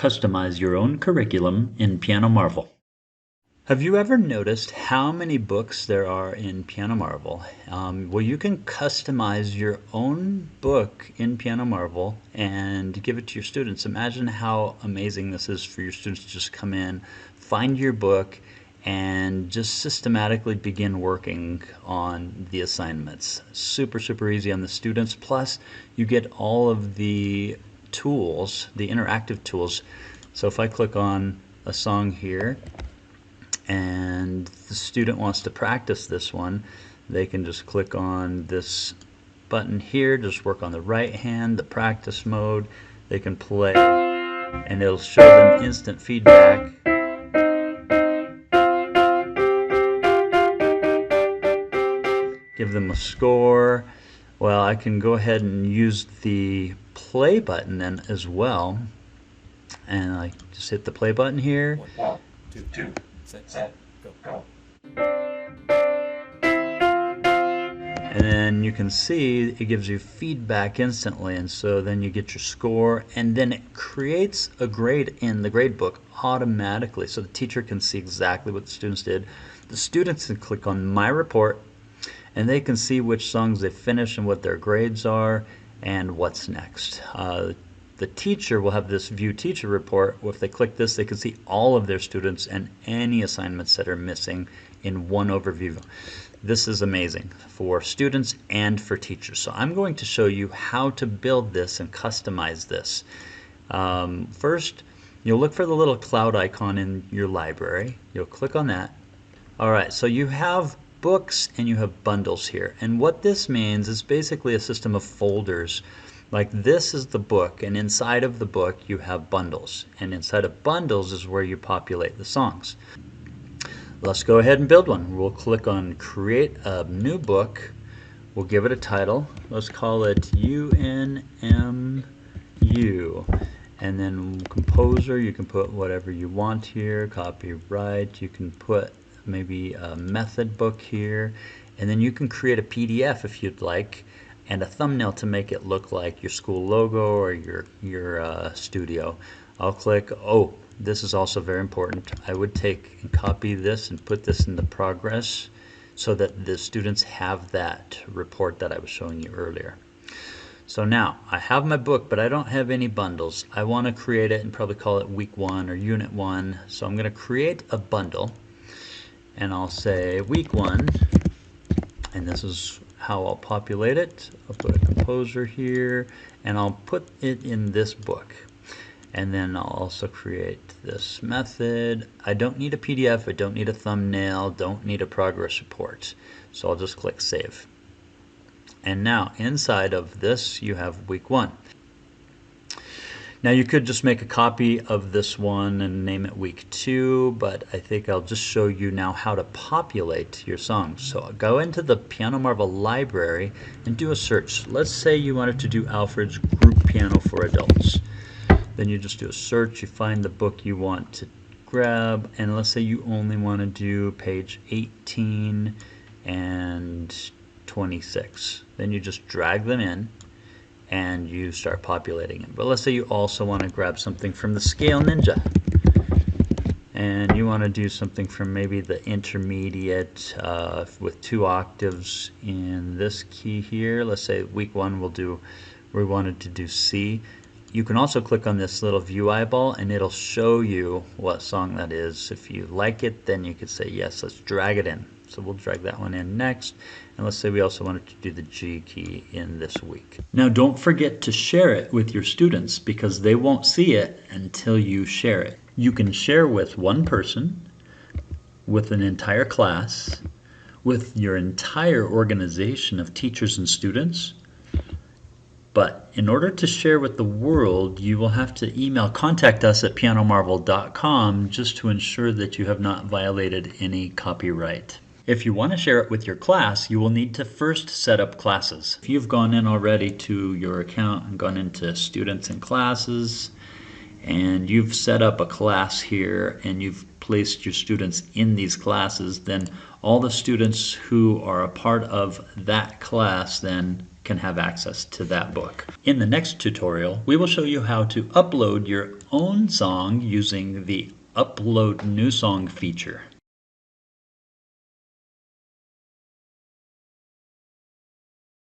Customize your own curriculum in Piano Marvel. Have you ever noticed how many books there are in Piano Marvel? Well, you can customize your own book in Piano Marvel and give it to your students. Imagine how amazing this is for your students to just come in, find your book, and just systematically begin working on the assignments. Super, super easy on the students. Plus, you get all of the tools, the interactive tools. So if I click on a song here and the student wants to practice this one, they can just click on this button here, just work on the right hand, the practice mode. They can play and it'll show them instant feedback. Give them a score. Well, I can go ahead and use the play button then as well. And I just hit the play button here. 1, 2, 3, go. And then you can see it gives you feedback instantly, and so then you get your score, and then it creates a grade in the grade book automatically, so the teacher can see exactly what the students did. The students can click on My Report, and they can see which songs they finished and what their grades are and what's next. The teacher will have this View Teacher Report. If they click this, they can see all of their students and any assignments that are missing in one overview. This is amazing for students and for teachers. So I'm going to show you how to build this and customize this. First, you'll look for the little cloud icon in your library. You'll click on that. Alright, so you have books and you have bundles here. And what this means is basically a system of folders. Like this is the book, and inside of the book you have bundles. And inside of bundles is where you populate the songs. Let's go ahead and build one. We'll click on Create a New Book. We'll give it a title. Let's call it UNMU. And then Composer, you can put whatever you want here. Copyright, you can put maybe a method book here. And then you can create a PDF if you'd like, and a thumbnail to make it look like your school logo or your studio. I'll click, oh, this is also very important. I would take and copy this and put this in the progress so that the students have that report that I was showing you earlier. So now I have my book, but I don't have any bundles. I want to create it and probably call it week 1 or unit 1. So I'm going to create a bundle, and I'll say week 1, and this is how I'll populate it. I'll put a composer here, and I'll put it in this book. And then I'll also create this method. I don't need a PDF, I don't need a thumbnail, don't need a progress report. So I'll just click Save. And now inside of this you have week 1. Now you could just make a copy of this one and name it week 2, but I think I'll just show you now how to populate your songs. So go into the Piano Marvel library and do a search. Let's say you wanted to do Alfred's Group Piano for Adults. Then you just do a search, you find the book you want to grab, and let's say you only want to do page 18 and 26. Then you just drag them in and you start populating it. But let's say you also want to grab something from the Scale Ninja, and you want to do something from maybe the intermediate with 2 octaves in this key here. Let's say week 1 we wanted to do C. You can also click on this little view eyeball and it'll show you what song that is. If you like it, then you could say yes, let's drag it in. So we'll drag that one in next. And let's say we also wanted to do the G key in this week. Now don't forget to share it with your students because they won't see it until you share it. You can share with one person, with an entire class, with your entire organization of teachers and students. But in order to share with the world, you will have to contact us at pianomarvel.com just to ensure that you have not violated any copyright. If you want to share it with your class, you will need to first set up classes. If you've gone in already to your account and gone into Students and Classes, and you've set up a class here and you've placed your students in these classes, then all the students who are a part of that class then can have access to that book. In the next tutorial, we will show you how to upload your own song using the Upload New Song feature.